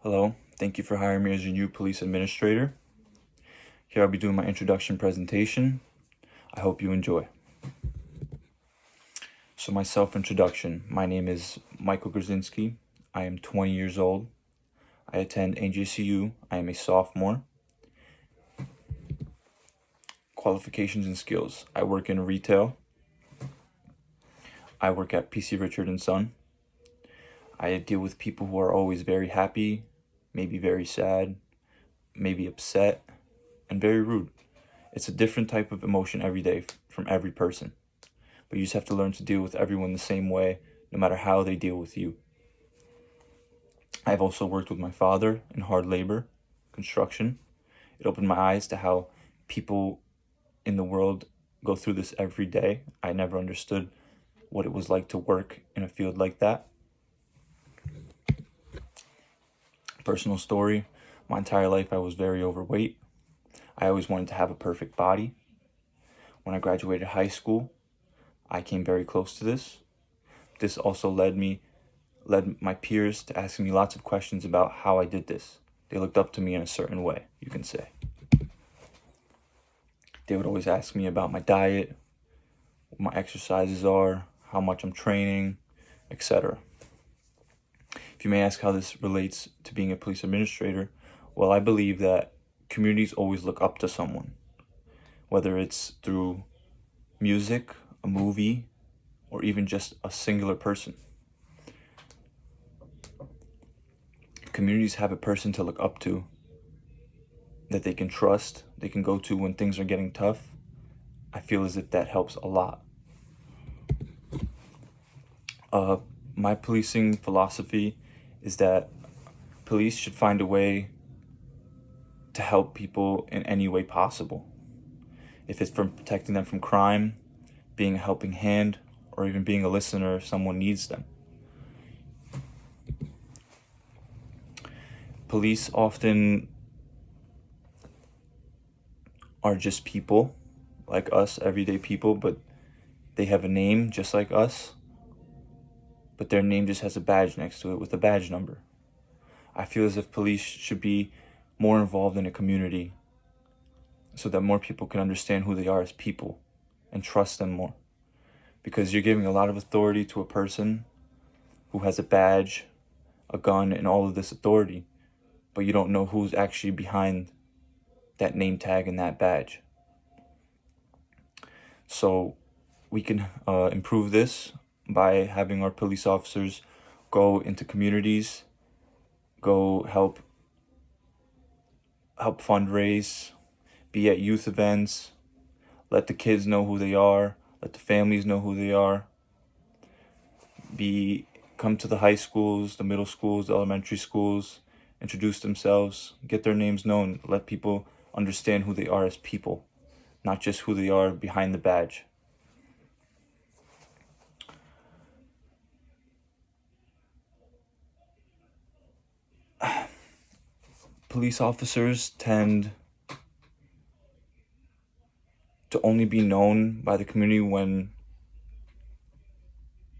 Hello, thank you for hiring me as your new police administrator. Here I'll be doing my introduction presentation. I hope you enjoy. So my self-introduction. My name is Michael Gurzynski. I am 20 years old. I attend NJCU. I am a sophomore. Qualifications and skills. I work in retail. I work at PC Richard & Son. I deal with people who are always very happy, maybe very sad, maybe upset, and very rude. It's a different type of emotion every day from every person. But you just have to learn to deal with everyone the same way, no matter how they deal with you. I've also worked with my father in hard labor, construction. It opened my eyes to how people in the world go through this every day. I never understood what it was like to work in a field like that. Personal story, my entire life I was very overweight. I always wanted to have a perfect body. When I graduated high school, I came very close to this. This also led my peers to asking me lots of questions about how I did this. They looked up to me in a certain way, you can say. They would always ask me about my diet, what my exercises are, how much I'm training, etc. If you may ask how this relates to being a police administrator, well, I believe that communities always look up to someone, whether it's through music, a movie, or even just a singular person. If communities have a person to look up to, that they can trust, they can go to when things are getting tough, I feel as if that helps a lot. My policing philosophy is that police should find a way to help people in any way possible. If it's from protecting them from crime, being a helping hand, or even being a listener if someone needs them. Police often are just people, like us, everyday people, but they have a name just like us, but their name just has a badge next to it with a badge number. I feel as if police should be more involved in a community so that more people can understand who they are as people and trust them more. Because you're giving a lot of authority to a person who has a badge, a gun, and all of this authority, but you don't know who's actually behind that name tag and that badge. So we can improve this by having our police officers go into communities, go help fundraise, be at youth events, let the kids know who they are, let the families know who they are, come to the high schools, the middle schools, the elementary schools, introduce themselves, get their names known, let people understand who they are as people, not just who they are behind the badge. Police officers tend to only be known by the community when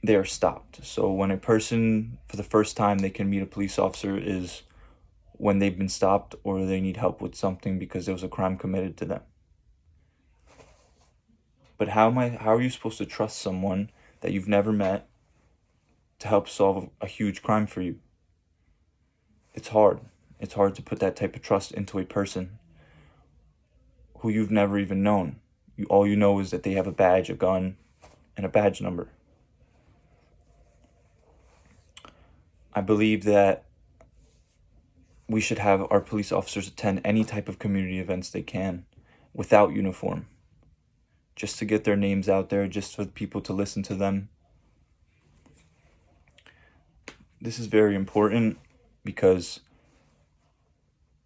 they are stopped. So when a person, for the first time they can meet a police officer is when they've been stopped or they need help with something because there was a crime committed to them. But how are you supposed to trust someone that you've never met to help solve a huge crime for you? It's hard. It's hard to put that type of trust into a person who you've never even known. All you know is that they have a badge, a gun, and a badge number. I believe that we should have our police officers attend any type of community events they can without uniform, just to get their names out there, just for people to listen to them. This is very important because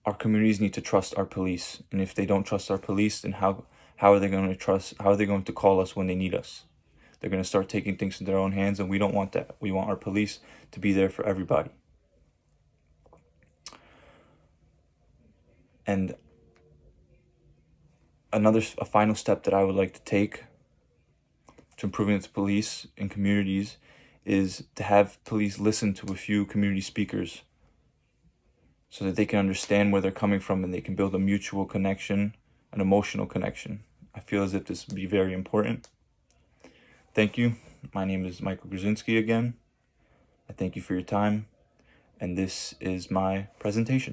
our communities need to trust our police, and if they don't trust our police, then how are they going to call us when they need us? They're going to start taking things in their own hands, and we don't want that. We want our police to be there for everybody. And a final step that I would like to take to improving the police in communities is to have police listen to a few community speakers so that they can understand where they're coming from and they can build a mutual connection, an emotional connection. I feel as if this would be very important. Thank you. My name is Michael Gurzynski again. I thank you for your time, and this is my presentation.